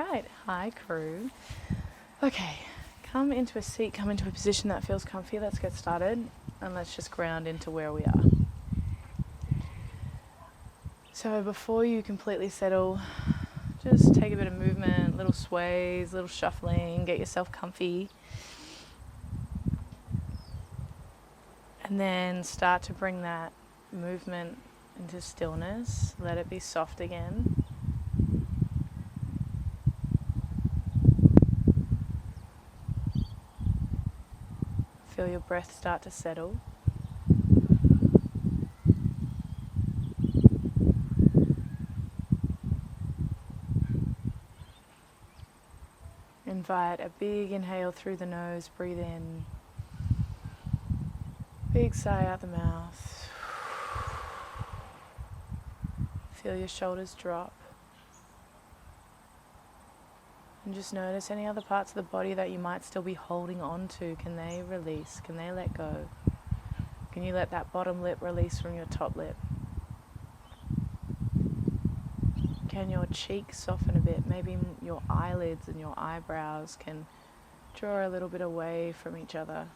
right, hi crew. Okay, come into a seat, come into a position that feels comfy. Let's get started and let's just ground into where we are. So before you completely settle, just take a bit of movement, little sways, little shuffling, get yourself comfy. And then start to bring that movement into stillness. Let it be soft again. Feel your breath start to settle. Invite a big inhale through the nose, breathe in. Big sigh out the mouth. Feel your shoulders drop. And just notice any other parts of the body that you might still be holding on to. Can they release? Can they let go? Can you let that bottom lip release from your top lip? Can your cheeks soften a bit? Maybe your eyelids and your eyebrows can draw a little bit away from each other.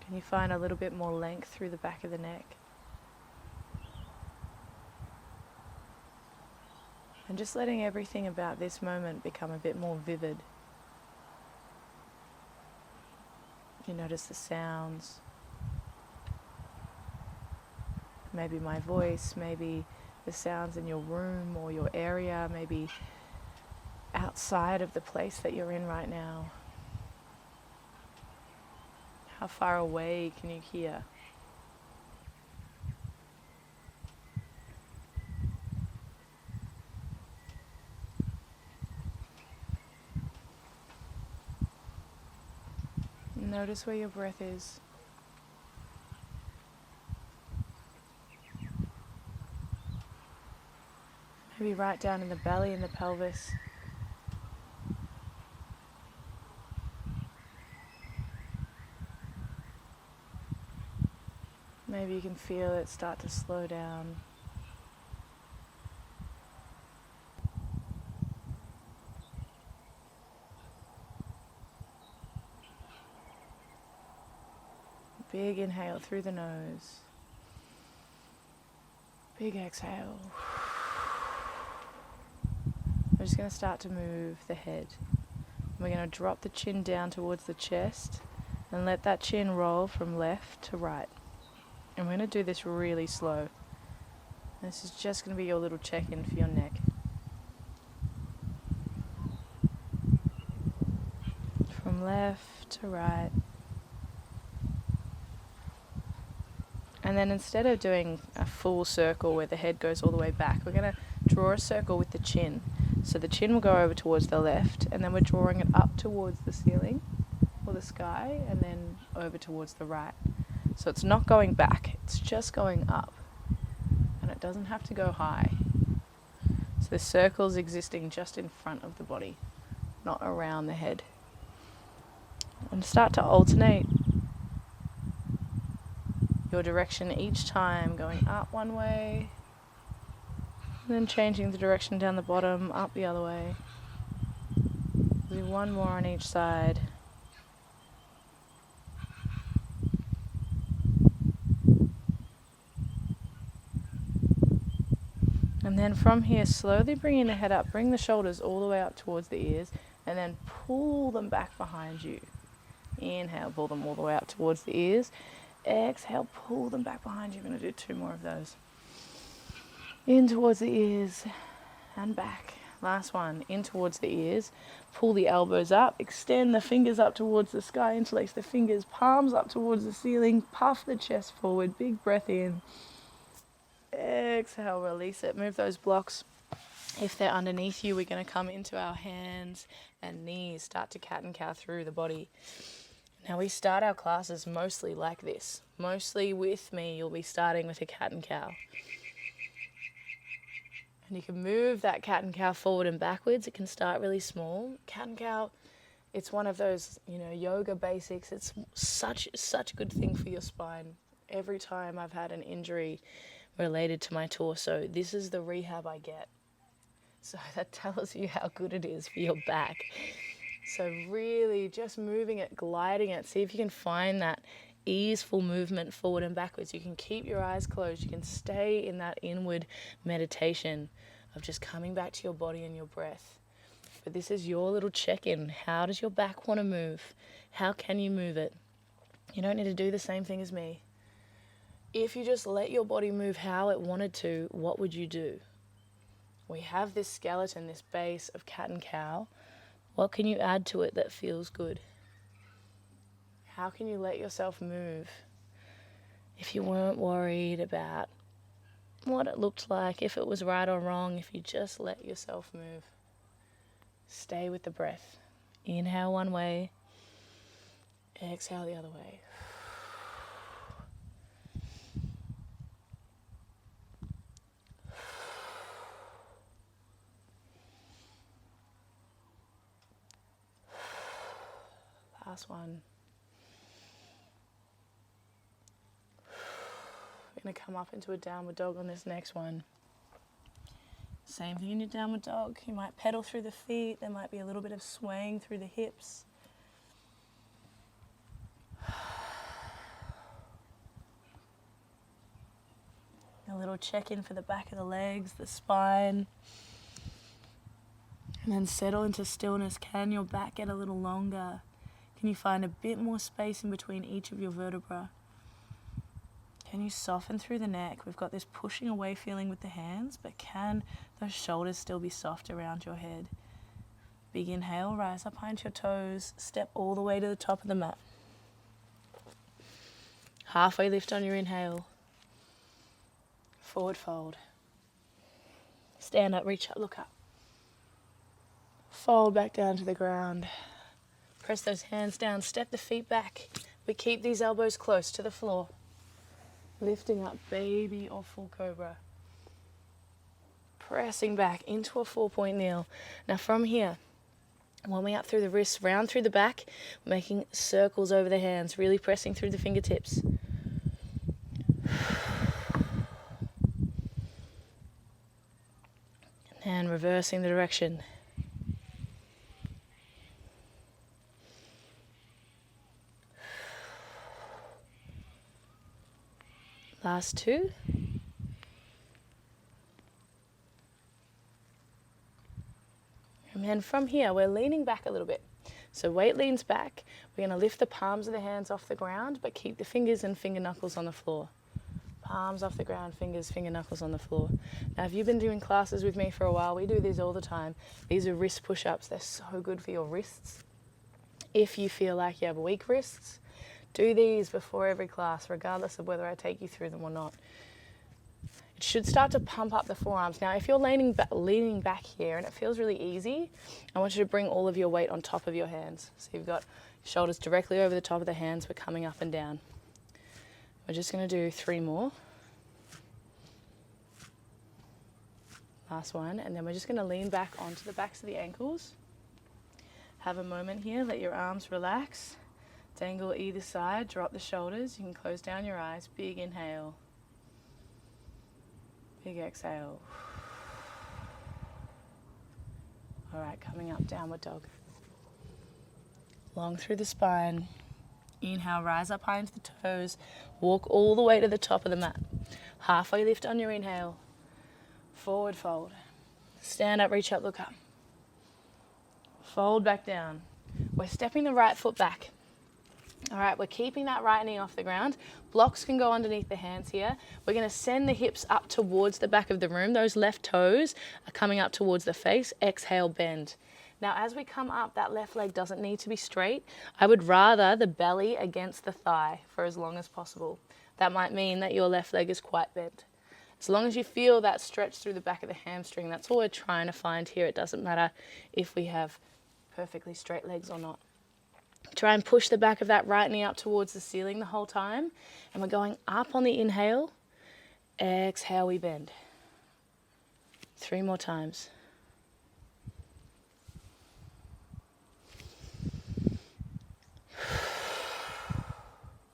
Can you find a little bit more length through the back of the neck? And just letting everything about this moment become a bit more vivid. You notice the sounds. Maybe my voice, maybe the sounds in your room or your area, maybe outside of the place that you're in right now. How far away can you hear? Notice where your breath is. Maybe right down in the belly and the pelvis. Maybe you can feel it start to slow down. Big inhale through the nose. Big exhale. We're just going to start to move the head. We're going to drop the chin down towards the chest and let that chin roll from left to right. And we're going to do this really slow. This is just going to be your little check-in for your neck. From left to right. And then instead of doing a full circle where the head goes all the way back, we're going to draw a circle with the chin. So the chin will go over towards the left, and then we're drawing it up towards the ceiling or the sky, and then over towards the right. So it's not going back, it's just going up. And it doesn't have to go high. So the circle's existing just in front of the body, not around the head. And start to alternate your direction each time, going up one way, and then changing the direction down the bottom, up the other way. Do one more on each side. And then from here, slowly bringing the head up, bring the shoulders all the way up towards the ears, and then pull them back behind you. Inhale, pull them all the way up towards the ears. Exhale, pull them back behind you. I'm going to do 2 more of those. In towards the ears and back. Last one. In towards the ears. Pull the elbows up. Extend the fingers up towards the sky. Interlace the fingers. Palms up towards the ceiling. Puff the chest forward. Big breath in. Exhale, release it. Move those blocks. If they're underneath you, we're going to come into our hands and knees. Start to cat and cow through the body. Now we start our classes mostly like this. Mostly with me, you'll be starting with a cat and cow. And you can move that cat and cow forward and backwards. It can start really small. Cat and cow, it's one of those, yoga basics. It's such a good thing for your spine. Every time I've had an injury related to my torso. This is the rehab I get. So that tells you how good it is for your back. So really just moving it, gliding it. See if you can find that easeful movement forward and backwards. You can keep your eyes closed. You can stay in that inward meditation of just coming back to your body and your breath. But this is your little check-in. How does your back want to move? How can you move it? You don't need to do the same thing as me. If you just let your body move how it wanted to, what would you do? We have this skeleton, this base of cat and cow. What can you add to it that feels good? How can you let yourself move if you weren't worried about what it looked like, if it was right or wrong, if you just let yourself move? Stay with the breath. Inhale one way, exhale the other way. Last one. We're going to come up into a downward dog on this next one. Same thing in your downward dog. You might pedal through the feet. There might be a little bit of swaying through the hips. A little check-in for the back of the legs, the spine. And then settle into stillness. Can your back get a little longer? Can you find a bit more space in between each of your vertebrae? Can you soften through the neck? We've got this pushing away feeling with the hands, but can those shoulders still be soft around your head? Big inhale, rise up behind your toes, step all the way to the top of the mat. Halfway lift on your inhale. Forward fold. Stand up, reach up, look up. Fold back down to the ground. Press those hands down, step the feet back. We keep these elbows close to the floor. Lifting up, baby or full cobra. Pressing back into a 4-point kneel. Now from here, warming up through the wrists, round through the back, making circles over the hands, really pressing through the fingertips. And reversing the direction. Last two. And then from here, we're leaning back a little bit. So weight leans back. We're going to lift the palms of the hands off the ground, but keep the fingers and finger knuckles on the floor. Palms off the ground, fingers, finger knuckles on the floor. Now, if you've been doing classes with me for a while, we do these all the time. These are wrist push-ups. They're so good for your wrists. If you feel like you have weak wrists, do these before every class, regardless of whether I take you through them or not. It should start to pump up the forearms. Now, if you're leaning back here and it feels really easy, I want you to bring all of your weight on top of your hands. So you've got shoulders directly over the top of the hands. We're coming up and down. We're just going to do 3 more. Last one. And then we're just going to lean back onto the backs of the ankles. Have a moment here. Let your arms relax. Dangle either side. Drop the shoulders. You can close down your eyes. Big inhale. Big exhale. All right, coming up, downward dog. Long through the spine. Inhale, rise up high into the toes. Walk all the way to the top of the mat. Halfway lift on your inhale. Forward fold. Stand up, reach up, look up. Fold back down. We're stepping the right foot back. All right, we're keeping that right knee off the ground. Blocks can go underneath the hands here. We're going to send the hips up towards the back of the room. Those left toes are coming up towards the face. Exhale, bend. Now, as we come up, that left leg doesn't need to be straight. I would rather the belly against the thigh for as long as possible. That might mean that your left leg is quite bent. As long as you feel that stretch through the back of the hamstring, that's all we're trying to find here. It doesn't matter if we have perfectly straight legs or not. Try and push the back of that right knee up towards the ceiling the whole time. And we're going up on the inhale. Exhale, we bend. 3 more times.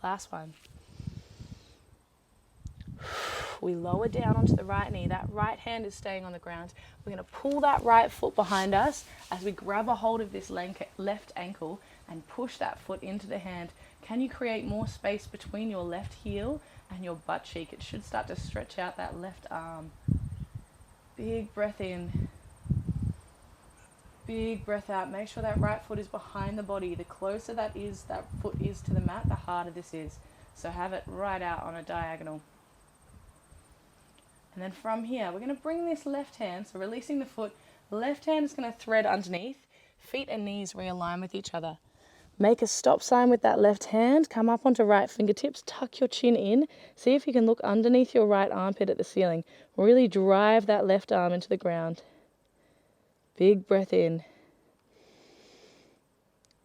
Last one. We lower down onto the right knee. That right hand is staying on the ground. We're going to pull that right foot behind us as we grab a hold of this left ankle and push that foot into the hand. Can you create more space between your left heel and your butt cheek? It should start to stretch out that left arm. Big breath in. Big breath out. Make sure that right foot is behind the body. The closer that foot is to the mat, the harder this is. So have it right out on a diagonal. And then from here, we're going to bring this left hand, so releasing the foot, left hand is going to thread underneath, feet and knees realign with each other. Make a stop sign with that left hand, come up onto right fingertips, tuck your chin in, see if you can look underneath your right armpit at the ceiling. Really drive that left arm into the ground. Big breath in.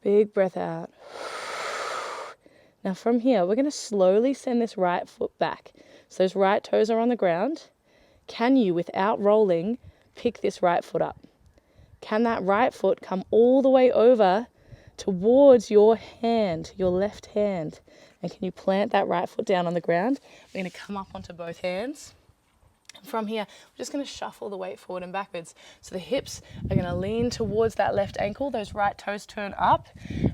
Big breath out. Now from here, we're going to slowly send this right foot back. So those right toes are on the ground. Can you, without rolling, pick this right foot up? Can that right foot come all the way over towards your hand, your left hand? And can you plant that right foot down on the ground? We're going to come up onto both hands. From here, we're just going to shuffle the weight forward and backwards. So the hips are going to lean towards that left ankle. Those right toes turn up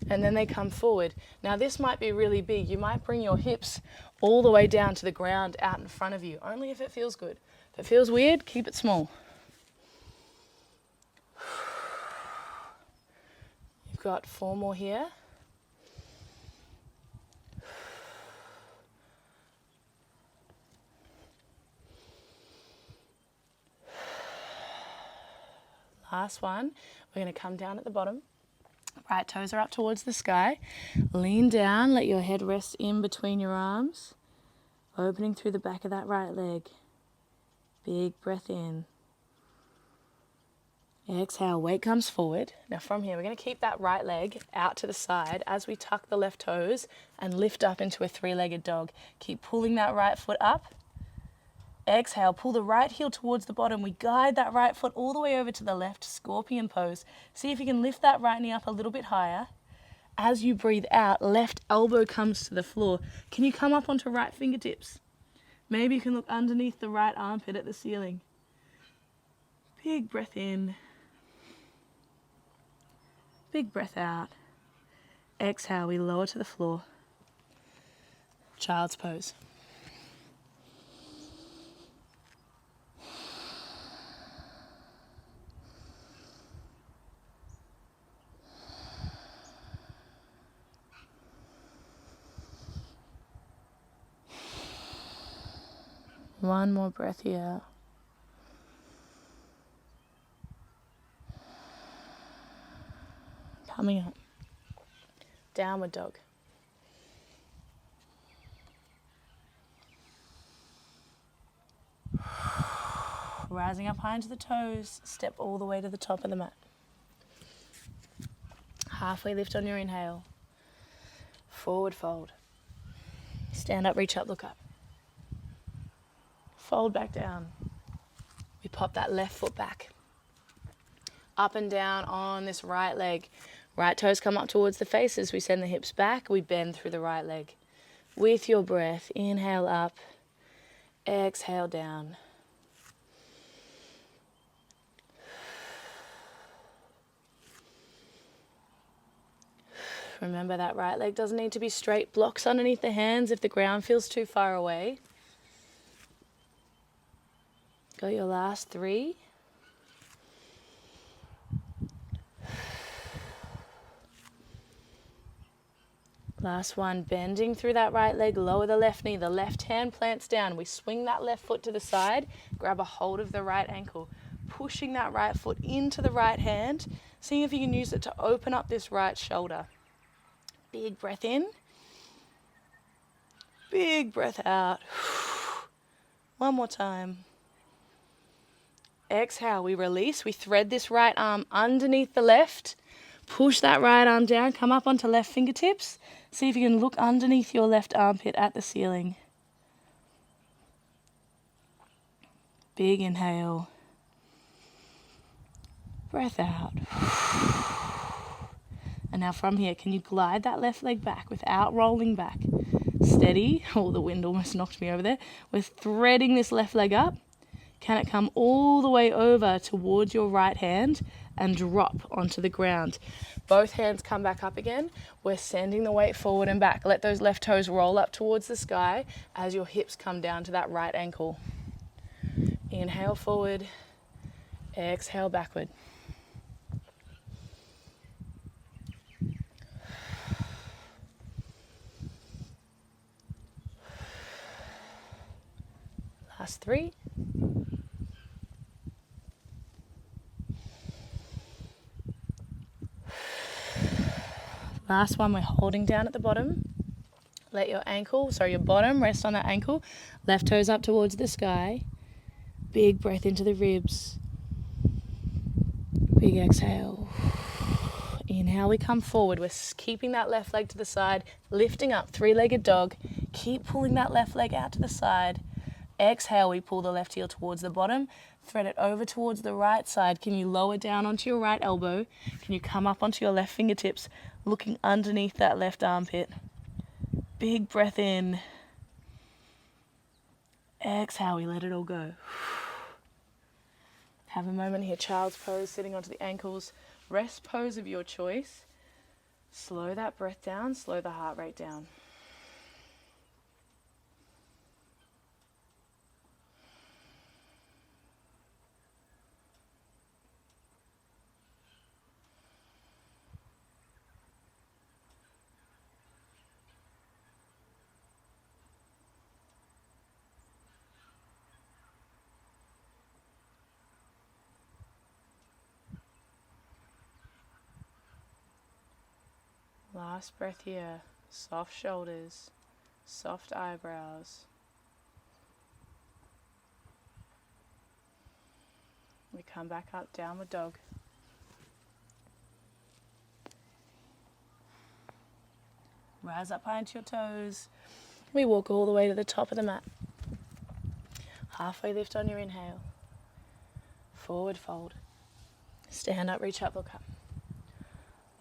and then they come forward. Now this might be really big. You might bring your hips all the way down to the ground out in front of you, only if it feels good. If it feels weird, keep it small. You've got 4 more here. Last one, we're going to come down at the bottom. Right toes are up towards the sky. Lean down, let your head rest in between your arms. Opening through the back of that right leg. Big breath in. Exhale, weight comes forward. Now from here, we're going to keep that right leg out to the side as we tuck the left toes and lift up into a 3-legged dog. Keep pulling that right foot up. Exhale, pull the right heel towards the bottom. We guide that right foot all the way over to the left, scorpion pose. See if you can lift that right knee up a little bit higher. As you breathe out, left elbow comes to the floor. Can you come up onto right fingertips? Maybe you can look underneath the right armpit at the ceiling. Big breath in. Big breath out. Exhale, we lower to the floor. Child's pose. One more breath here. Coming up. Downward dog. Rising up high into the toes, step all the way to the top of the mat. Halfway lift on your inhale. Forward fold. Stand up, reach up, look up. Fold back down. We pop that left foot back. Up and down on this right leg. Right toes come up towards the faces. We send the hips back. We bend through the right leg. With your breath, inhale up. Exhale down. Remember that right leg doesn't need to be straight. Blocks underneath the hands if the ground feels too far away. Got your last 3. Last one, bending through that right leg, lower the left knee. The left hand plants down. We swing that left foot to the side, grab a hold of the right ankle, pushing that right foot into the right hand, seeing if you can use it to open up this right shoulder. Big breath in. Big breath out. One more time. Exhale, we release. We thread this right arm underneath the left. Push that right arm down. Come up onto left fingertips. See if you can look underneath your left armpit at the ceiling. Big inhale. Breath out. And now from here, can you glide that left leg back without rolling back? steady. Oh, the wind almost knocked me over there. We're threading this left leg up. Can it come all the way over towards your right hand and drop onto the ground? Both hands come back up again. We're sending the weight forward and back. Let those left toes roll up towards the sky as your hips come down to that right ankle. Inhale forward, exhale backward. Last 3. Last one, we're holding down at the bottom. Let your bottom rest on that ankle. Left toes up towards the sky. Big breath into the ribs. Big exhale. Inhale, we come forward. We're keeping that left leg to the side, lifting up, 3-legged dog. Keep pulling that left leg out to the side. Exhale, we pull the left heel towards the bottom. Thread it over towards the right side. Can you lower down onto your right elbow? Can you come up onto your left fingertips, looking underneath that left armpit? Big breath in. Exhale, we let it all go. Have a moment here, child's pose, sitting onto the ankles. Rest pose of your choice. Slow that breath down, slow the heart rate down. Last breath here. Soft shoulders, soft eyebrows. We come back up, downward dog. Rise up high into your toes. We walk all the way to the top of the mat. Halfway lift on your inhale. Forward fold. Stand up, reach up, look up.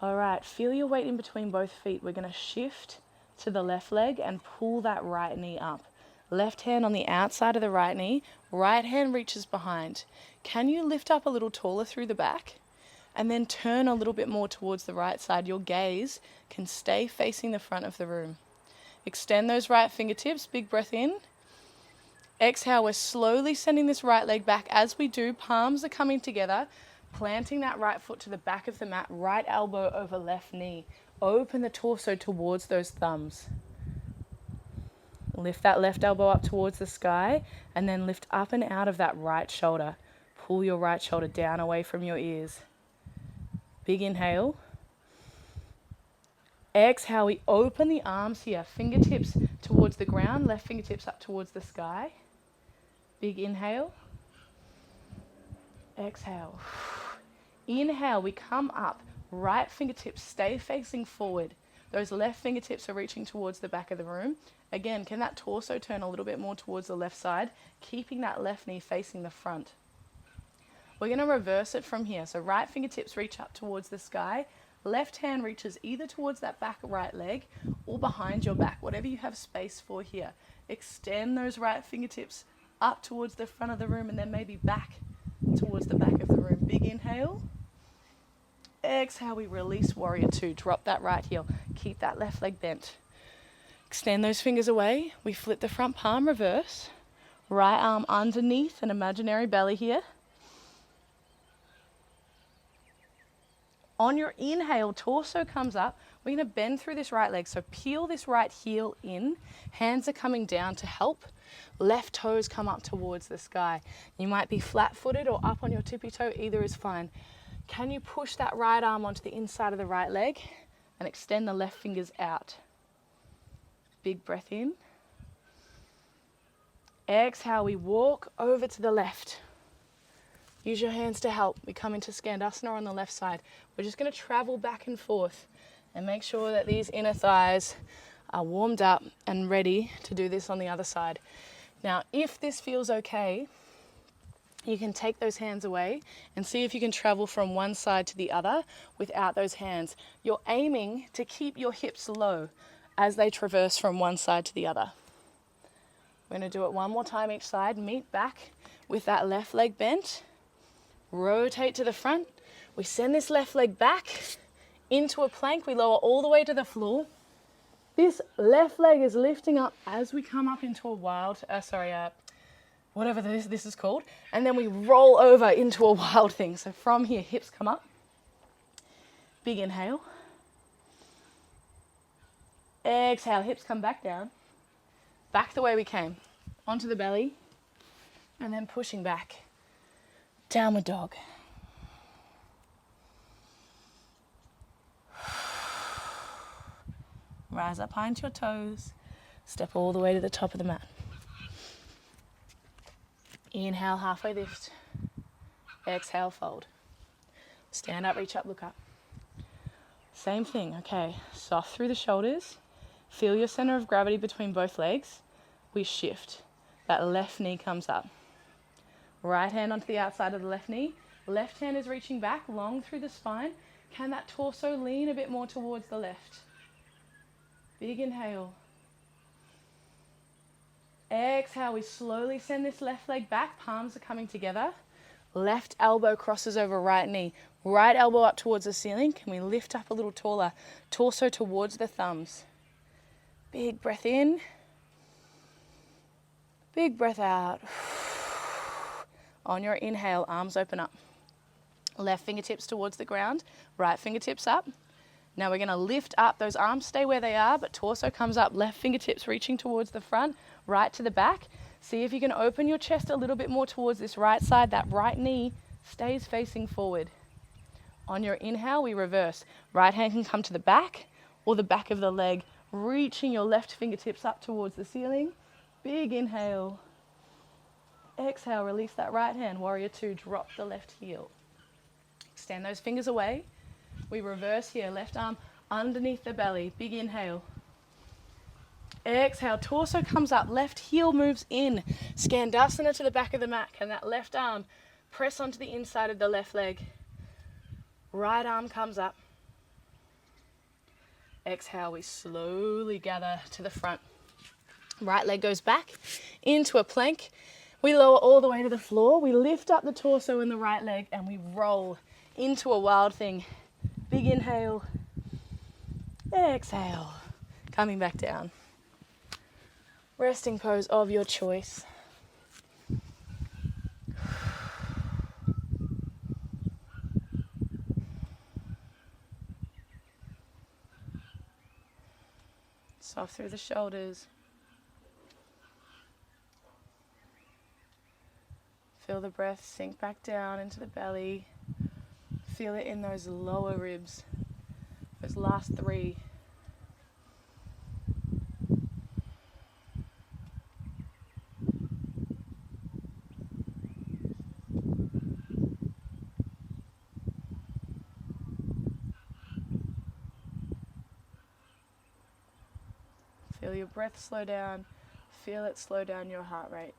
All right, feel your weight in between both feet. We're going to shift to the left leg and pull that right knee up. Left hand on the outside of the right knee, right hand reaches behind. Can you lift up a little taller through the back? And then turn a little bit more towards the right side. Your gaze can stay facing the front of the room. Extend those right fingertips, big breath in. Exhale, we're slowly sending this right leg back. As we do, palms are coming together. Planting that right foot to the back of the mat, right elbow over left knee. Open the torso towards those thumbs. Lift that left elbow up towards the sky and then lift up and out of that right shoulder. Pull your right shoulder down away from your ears. Big inhale. Exhale, we open the arms here. Fingertips towards the ground, left fingertips up towards the sky. Big inhale. Exhale. Inhale, we come up. Right fingertips stay facing forward. Those left fingertips are reaching towards the back of the room. Again, can that torso turn a little bit more towards the left side, keeping that left knee facing the front. We're going to reverse it from here. So right fingertips reach up towards the sky. Left hand reaches either towards that back right leg or behind your back, whatever you have space for here. Extend those right fingertips up towards the front of the room and then maybe back towards the back of the room. Big inhale. Exhale, we release warrior 2. Drop that right heel. Keep that left leg bent. Extend those fingers away. We flip the front palm reverse. Right arm underneath an imaginary belly here. On your inhale, torso comes up. We're going to bend through this right leg. So peel this right heel in. Hands are coming down to help. Left toes come up towards the sky. You might be flat-footed or up on your tippy toe. Either is fine. Can you push that right arm onto the inside of the right leg and extend the left fingers out? Big breath in. Exhale, we walk over to the left. Use your hands to help. We come into Skandasana on the left side. We're just going to travel back and forth and make sure that these inner thighs are warmed up and ready to do this on the other side. Now, if this feels okay, you can take those hands away and see if you can travel from one side to the other without those hands. You're aiming to keep your hips low. as they traverse from one side to the other. We're going to do it one more time each side. Meet back with that left leg bent. Rotate to the front. We send this left leg back into a plank. We lower all the way to the floor. This left leg is lifting up as we come up into a whatever this is called. And then we roll over into a wild thing. So from here, hips come up. Big inhale. Exhale, hips come back down. Back the way we came. Onto the belly. And then pushing back. Downward dog. Rise up high into your toes. Step all the way to the top of the mat. Inhale, halfway lift. Exhale, fold. Stand up, reach up, look up. Same thing, okay. Soft through the shoulders. Feel your center of gravity between both legs. We shift. That left knee comes up. Right hand onto the outside of the left knee. Left hand is reaching back, long through the spine. Can that torso lean a bit more towards the left? Big inhale. Exhale, we slowly send this left leg back. Palms are coming together. Left elbow crosses over right knee. Right elbow up towards the ceiling. Can we lift up a little taller? Torso towards the thumbs. Big breath in. Big breath out. On your inhale, arms open up. Left fingertips towards the ground. Right fingertips up. Now we're going to lift up. Those arms stay where they are, but torso comes up. Left fingertips reaching towards the front. Right to the back. See if you can open your chest a little bit more towards this right side. That right knee stays facing forward. On your inhale, we reverse. Right hand can come to the back or the back of the leg, reaching your left fingertips up towards the ceiling. Big inhale. Exhale, release that right hand. Warrior two, drop the left heel. Extend those fingers away. We reverse here. Left arm underneath the belly. Big inhale. Exhale, torso comes up, left heel moves in. Skandasana to the back of the mat. Can that left arm press onto the inside of the left leg? Right arm comes up. Exhale, we slowly gather to the front. Right leg goes back into a plank. We lower all the way to the floor. We lift up the torso in the right leg and we roll into a wild thing. Big inhale. Exhale. Coming back down. Resting pose of your choice. Soft through the shoulders. Feel the breath sink back down into the belly. Feel it in those lower ribs. Those last three. Feel your breath slow down. Feel it slow down your heart rate.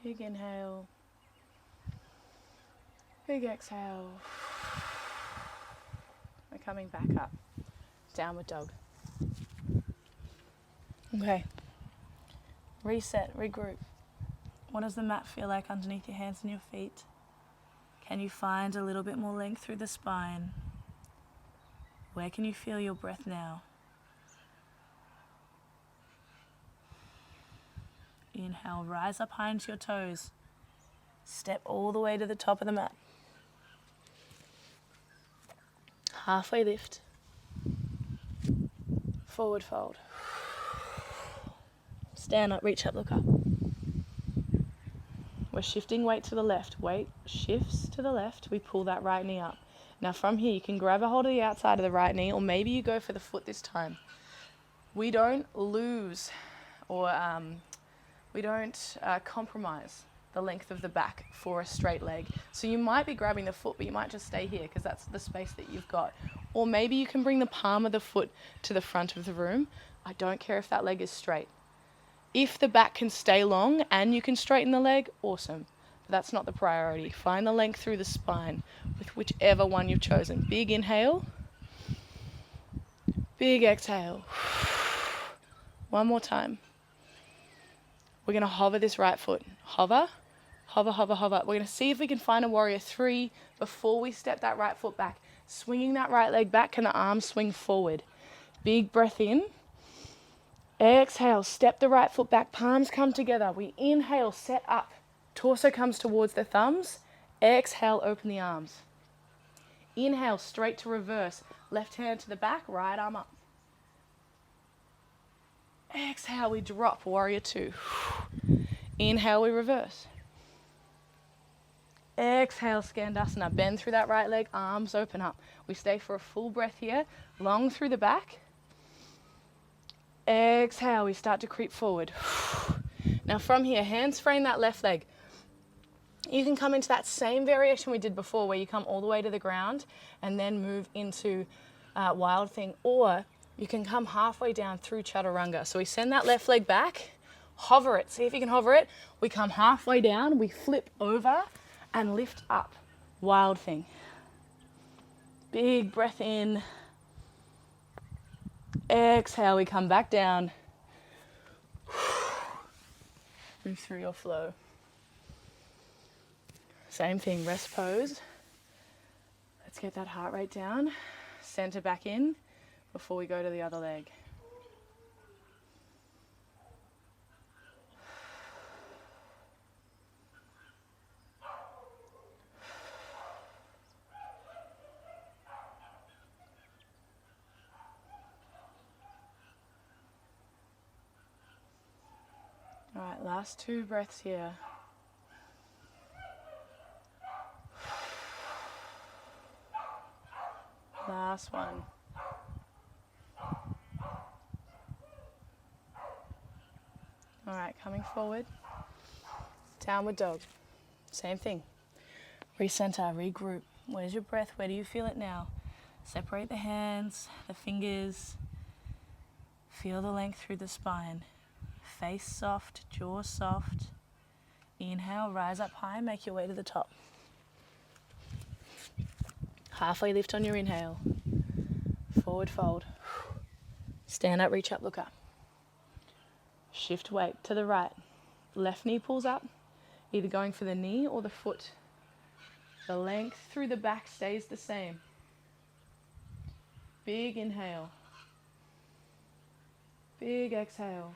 Big inhale. Big exhale. We're coming back up. Downward dog. Okay. Reset, regroup. What does the mat feel like underneath your hands and your feet? Can you find a little bit more length through the spine? Where can you feel your breath now? Inhale, rise up high into your toes. Step all the way to the top of the mat. Halfway lift. Forward fold. Stand up, reach up, look up. We're shifting weight to the left. Weight shifts to the left. We pull that right knee up. Now from here, you can grab a hold of the outside of the right knee, or maybe you go for the foot this time. We don't lose or we don't compromise the length of the back for a straight leg. So you might be grabbing the foot, but you might just stay here because that's the space that you've got. Or maybe you can bring the palm of the foot to the front of the room. I don't care if that leg is straight. If the back can stay long and you can straighten the leg, awesome. But that's not the priority. Find the length through the spine with whichever one you've chosen. Big inhale. Big exhale. One more time. We're going to hover this right foot. Hover, hover, hover, hover. We're going to see if we can find a warrior 3 before we step that right foot back. Swinging that right leg back, can the arms swing forward? Big breath in. Exhale, step the right foot back, palms come together. We inhale, set up. Torso comes towards the thumbs. Exhale, open the arms. Inhale, straight to reverse. Left hand to the back, right arm up. Exhale, we drop, warrior 2. Inhale, we reverse. Exhale, Skandasana. Bend through that right leg, arms open up. We stay for a full breath here, long through the back. Exhale, we start to creep forward. Now from here, hands frame that left leg. You can come into that same variation we did before where you come all the way to the ground and then move into wild thing, or you can come halfway down through chaturanga. So we send that left leg back, hover it. See if you can hover it. We come halfway down, we flip over and lift up. Wild thing. Big breath in. Exhale, we come back down. Move through your flow. Same thing, rest pose. Let's get that heart rate down. Center back in before we go to the other leg. All right, last 2 breaths here. Last one. All right, coming forward. Downward dog. Same thing. Recenter, regroup. Where's your breath? Where do you feel it now? Separate the hands, the fingers. Feel the length through the spine. Face soft, jaw soft. Inhale, rise up high, make your way to the top. Halfway lift on your inhale. Forward fold. Stand up, reach up, look up. Shift weight to the right. Left knee pulls up, either going for the knee or the foot. The length through the back stays the same. Big inhale. Big exhale.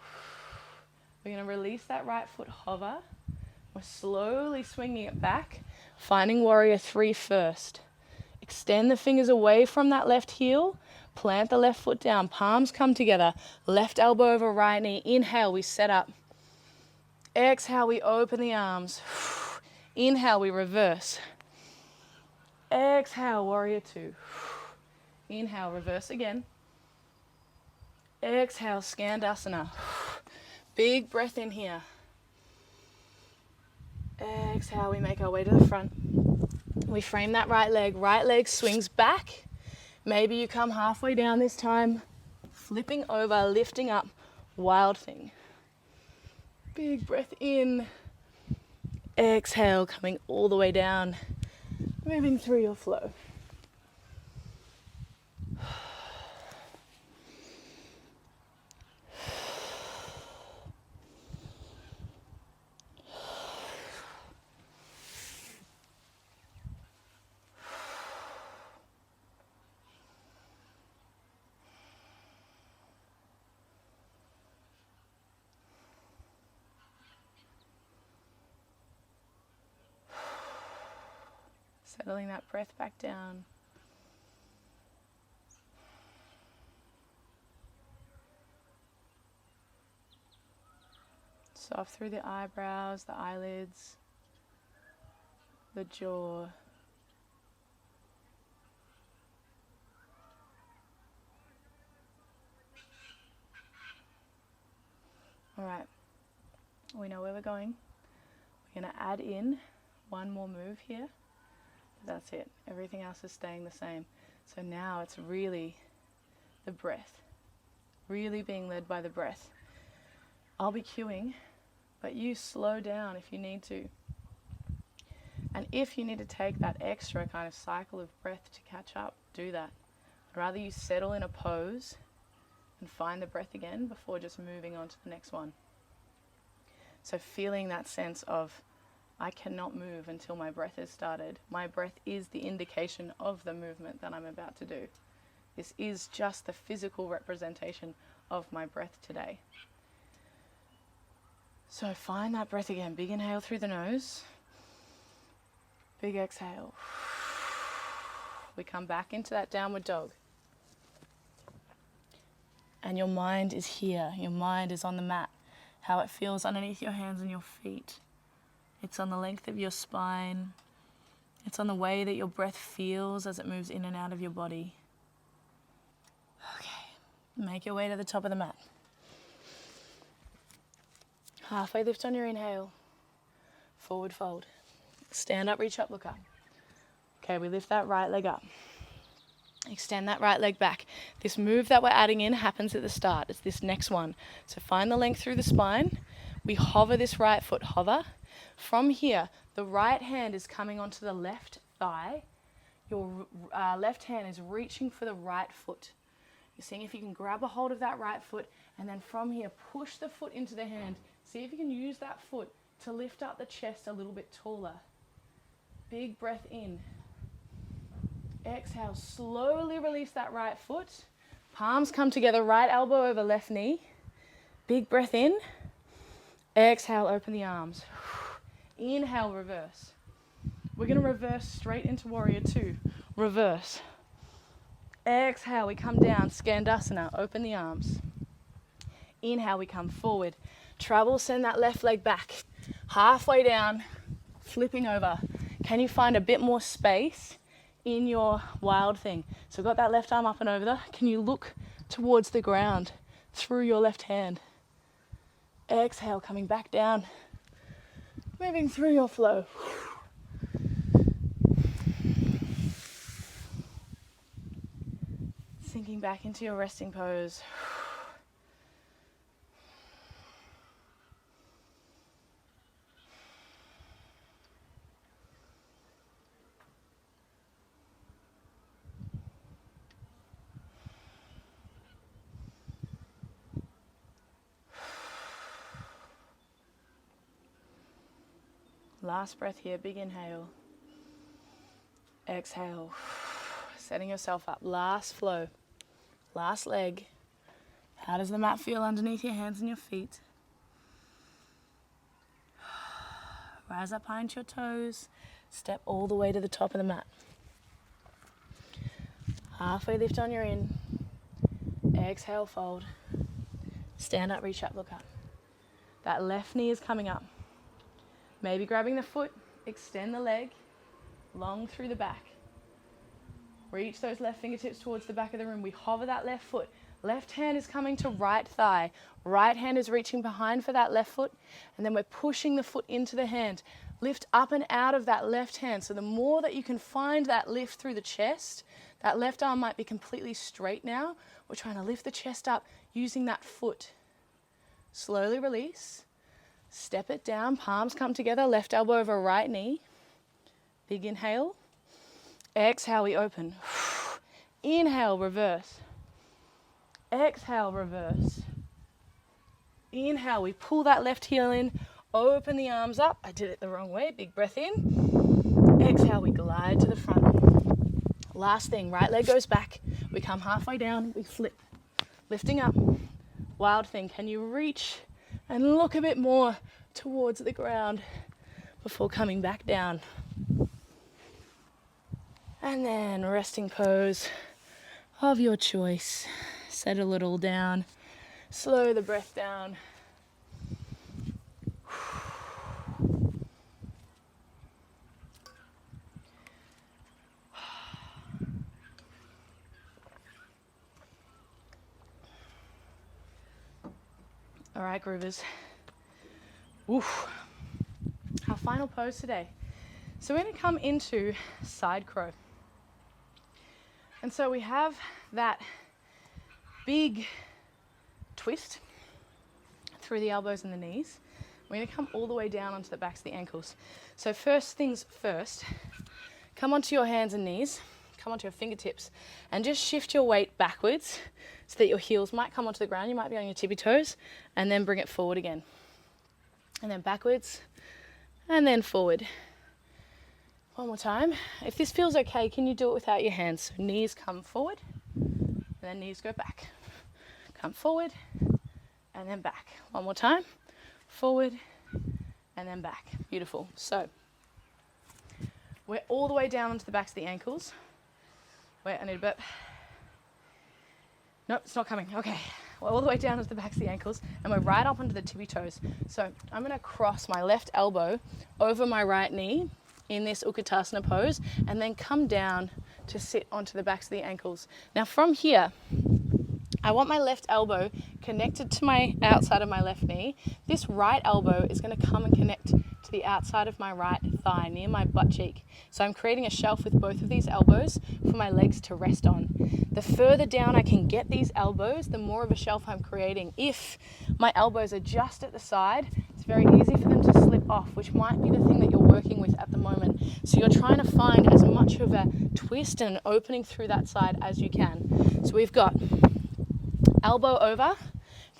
We're going to release that right foot, hover. We're slowly swinging it back, finding warrior 3 first. Extend the fingers away from that left heel. Plant the left foot down. Palms come together. Left elbow over right knee. Inhale, we set up. Exhale, we open the arms. Inhale, we reverse. Exhale, warrior 2. Inhale, reverse again. Exhale, Skandasana. Big breath in here. Exhale, we make our way to the front. We frame that right leg swings back. Maybe you come halfway down this time, flipping over, lifting up, wild thing. Big breath in. Exhale, coming all the way down, moving through your flow. Settling that breath back down. Soft through the eyebrows, the eyelids, the jaw. All right, we know where we're going. We're going to add in one more move here. That's it. Everything else is staying the same. So now it's really the breath. Really being led by the breath. I'll be cueing, but you slow down if you need to. And if you need to take that extra kind of cycle of breath to catch up, do that. I'd rather you settle in a pose and find the breath again before just moving on to the next one. So feeling that sense of, I cannot move until my breath has started. My breath is the indication of the movement that I'm about to do. This is just the physical representation of my breath today. So find that breath again. Big inhale through the nose. Big exhale. We come back into that downward dog. And your mind is here. Your mind is on the mat. How it feels underneath your hands and your feet. It's on the length of your spine. It's on the way that your breath feels as it moves in and out of your body. Okay, make your way to the top of the mat. Halfway lift on your inhale. Forward fold. Stand up, reach up, look up. Okay, we lift that right leg up. Extend that right leg back. This move that we're adding in happens at the start. It's this next one. So find the length through the spine. We hover this right foot, hover. From here, the right hand is coming onto the left thigh. Your left hand is reaching for the right foot. You're seeing if you can grab a hold of that right foot, and then from here, push the foot into the hand. See if you can use that foot to lift up the chest a little bit taller. Big breath in. Exhale, slowly release that right foot. Palms come together, right elbow over left knee. Big breath in. Exhale, open the arms. Inhale, reverse. We're going to reverse straight into warrior two. Reverse. Exhale, we come down, Skandasana, open the arms. Inhale, we come forward. Travel, send that left leg back. Halfway down, flipping over. Can you find a bit more space in your wild thing? So got that left arm up and over there. Can you look towards the ground through your left hand? Exhale, coming back down. Moving through your flow. Sinking back into your resting pose. Last breath here, big inhale. Exhale. Setting yourself up. Last flow. Last leg. How does the mat feel underneath your hands and your feet? Rise up high into your toes. Step all the way to the top of the mat. Halfway lift on your in. Exhale, fold. Stand up, reach up, look up. That left knee is coming up. Maybe grabbing the foot, extend the leg, long through the back. Reach those left fingertips towards the back of the room. We hover that left foot. Left hand is coming to right thigh. Right hand is reaching behind for that left foot. And then we're pushing the foot into the hand. Lift up and out of that left hand. So the more that you can find that lift through the chest, that left arm might be completely straight now. We're trying to lift the chest up using that foot. Slowly release. Step it down, palms come together, left elbow over right knee. Big inhale. Exhale, we open. Inhale, reverse. Exhale, reverse. Inhale, we pull that left heel in, open the arms up. I did it the wrong way, big breath in. Exhale, we glide to the front. Last thing, right leg goes back. We come halfway down, we flip. Lifting up. Wild thing, can you reach and look a bit more towards the ground before coming back down? And then resting pose of your choice. Settle it all down. Slow the breath down. All right, groovers. Oof. How final pose today. So we're going to come into side crow. And so we have that big twist through the elbows and the knees. We're going to come all the way down onto the backs of the ankles. So first things first, come onto your hands and knees, come onto your fingertips, and just shift your weight backwards so that your heels might come onto the ground. You might be on your tippy toes, and then bring it forward again. And then backwards, and then forward. One more time. If this feels okay, can you do it without your hands? So knees come forward, and then knees go back. Come forward, and then back. One more time. Forward, and then back. Beautiful. So we're all the way down onto the backs of the ankles. Wait, I need a burp. Nope, it's not coming. Okay. We're all the way down onto the backs of the ankles, and we're right up onto the tippy toes. So I'm going to cross my left elbow over my right knee in this Utkatasana pose, and then come down to sit onto the backs of the ankles. Now from here, I want my left elbow connected to my outside of my left knee. This right elbow is going to come and connect to the outside of my right thigh near my butt cheek. So I'm creating a shelf with both of these elbows for my legs to rest on. The further down I can get these elbows, the more of a shelf I'm creating. If my elbows are just at the side, it's very easy for them to slip off, which might be the thing that you're working with at the moment. So you're trying to find as much of a twist and an opening through that side as you can. So we've got elbow over,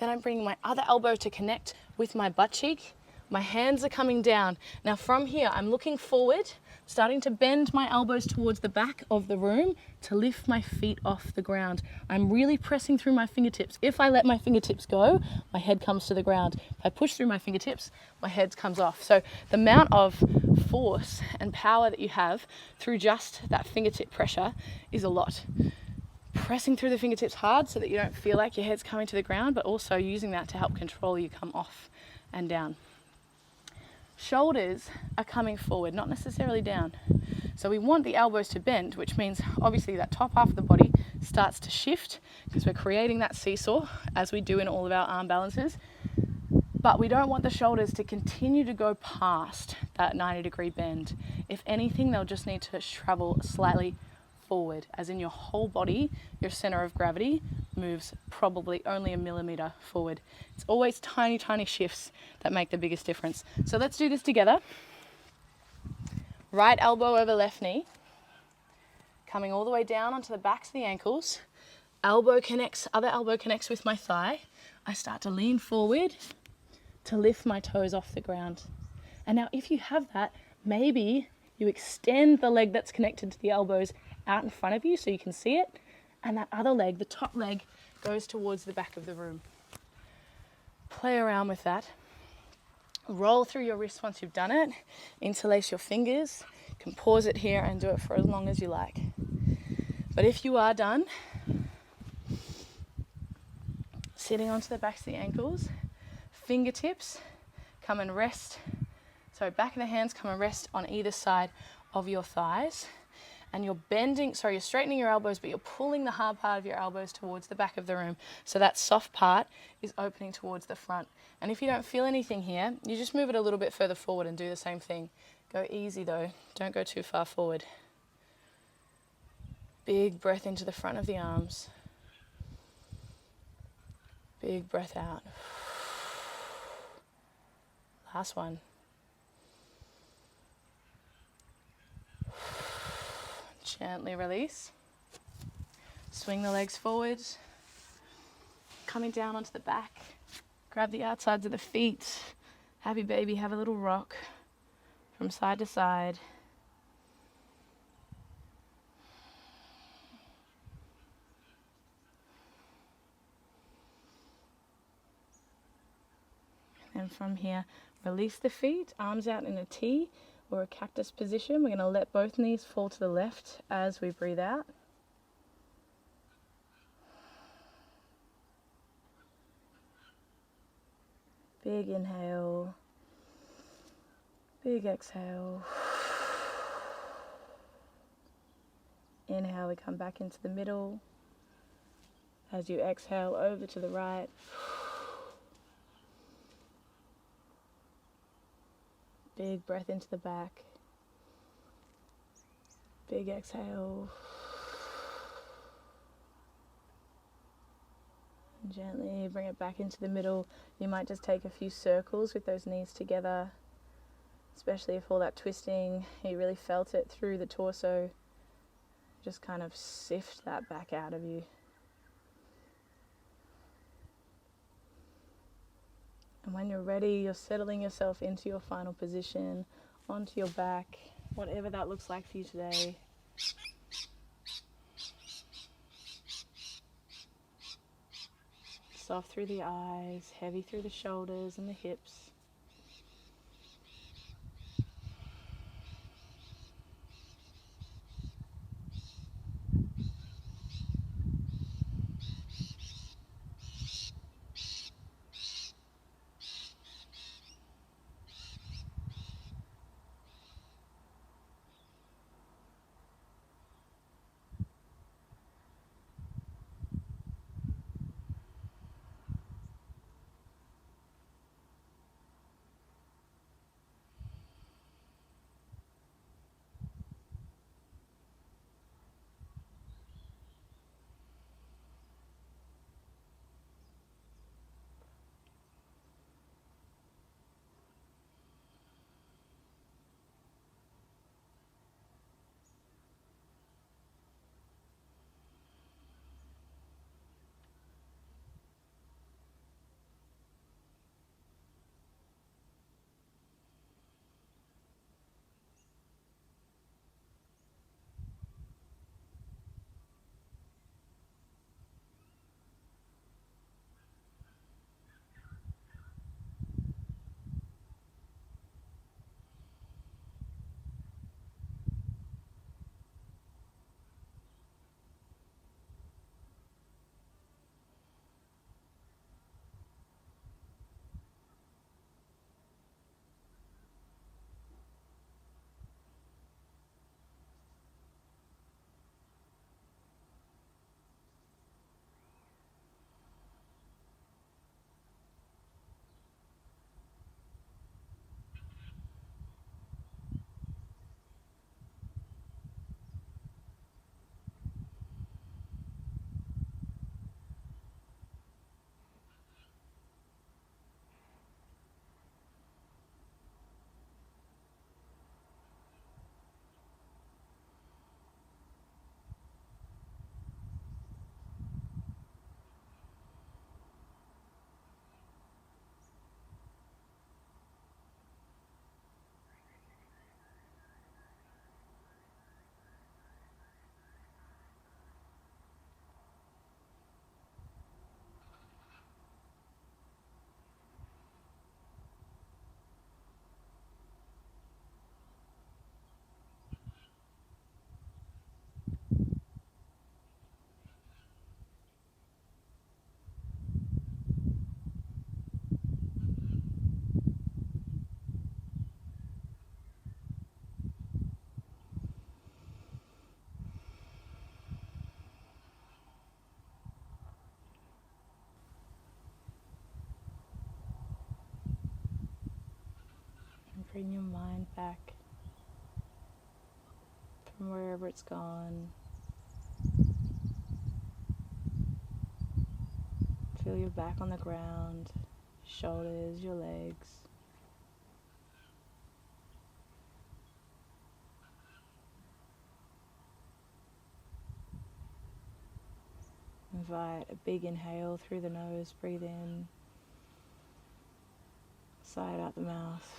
then I'm bringing my other elbow to connect with my butt cheek. My hands are coming down. Now from here, I'm looking forward, starting to bend my elbows towards the back of the room to lift my feet off the ground. I'm really pressing through my fingertips. If I let my fingertips go, my head comes to the ground. If I push through my fingertips, my head comes off. So the amount of force and power that you have through just that fingertip pressure is a lot. Pressing through the fingertips hard so that you don't feel like your head's coming to the ground, but also using that to help control you come off and down. Shoulders are coming forward, not necessarily down. So we want the elbows to bend, which means obviously that top half of the body starts to shift because we're creating that seesaw as we do in all of our arm balances. But we don't want the shoulders to continue to go past that 90-degree bend. If anything, they'll just need to travel slightly forward, as in your whole body, your center of gravity moves probably only a millimeter forward. It's always tiny, tiny shifts that make the biggest difference. So let's do this together. Right elbow over left knee, coming all the way down onto the backs of the ankles. Elbow connects, other elbow connects with my thigh. I start to lean forward to lift my toes off the ground. And now if you have that, maybe you extend the leg that's connected to the elbows out in front of you so you can see it, and that other leg, the top leg, goes towards the back of the room. Play around with that. Roll through your wrists once you've done it. Interlace your fingers. You can pause it here and do it for as long as you like. But if you are done, sitting onto the backs of the ankles, fingertips come and rest. So back of the hands come and rest on either side of your thighs. And you're you're straightening your elbows, but you're pulling the hard part of your elbows towards the back of the room. So that soft part is opening towards the front. And if you don't feel anything here, you just move it a little bit further forward and do the same thing. Go easy though, don't go too far forward. Big breath into the front of the arms. Big breath out. Last one. Gently release. Swing the legs forward. Coming down onto the back. Grab the outsides of the feet. Happy baby, have a little rock from side to side. And from here, release the feet, arms out in a T or a cactus position. We're going to let both knees fall to the left as we breathe out. Big inhale, big exhale. Inhale, we come back into the middle. As you exhale, over to the right. Big breath into the back. Big exhale. And gently bring it back into the middle. You might just take a few circles with those knees together, especially if all that twisting, you really felt it through the torso. Just kind of sift that back out of you. And when you're ready, you're settling yourself into your final position, onto your back, whatever that looks like for you today. Soft through the eyes, heavy through the shoulders and the hips. And bring your mind back from wherever it's gone. Feel your back on the ground, shoulders, your legs. Invite a big inhale through the nose, breathe in, sigh out the mouth.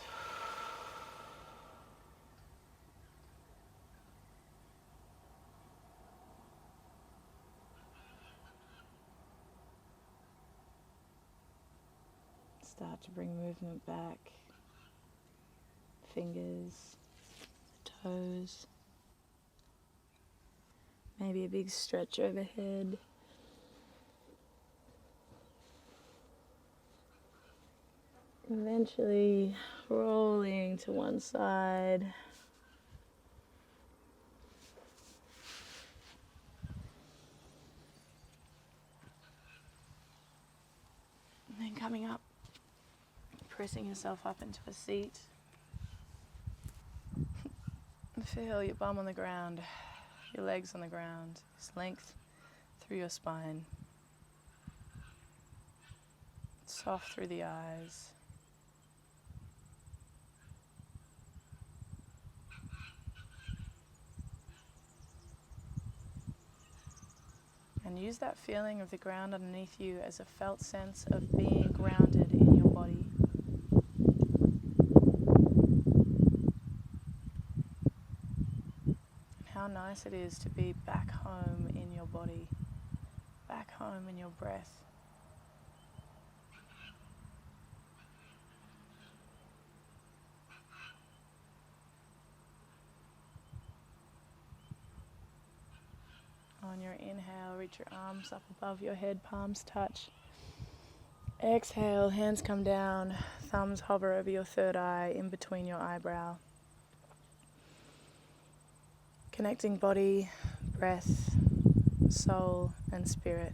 Start to bring movement back, fingers, toes, maybe a big stretch overhead. Eventually rolling to one side. And then coming up, pressing yourself up into a seat. Feel your bum on the ground, your legs on the ground, this length through your spine, soft through the eyes. And use that feeling of the ground underneath you as a felt sense of being grounded in your body. How nice it is to be back home in your body, back home in your breath. On your inhale, reach your arms up above your head, palms touch. Exhale, hands come down, thumbs hover over your third eye, in between your eyebrow. Connecting body, breath, soul, and spirit.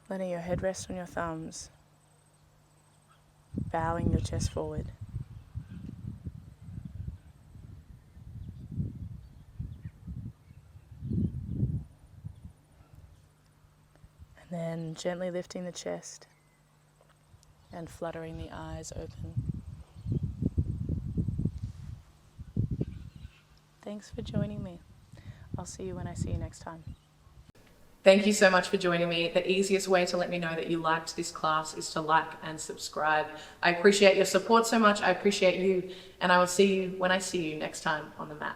Letting your head rest on your thumbs. Bowing your chest forward. And then gently lifting the chest and fluttering the eyes open. Thanks for joining me. I'll see you when I see you next time. Thank you so much for joining me. The easiest way to let me know that you liked this class is to like and subscribe. I appreciate your support so much. I appreciate you, and I will see you when I see you next time on the mat.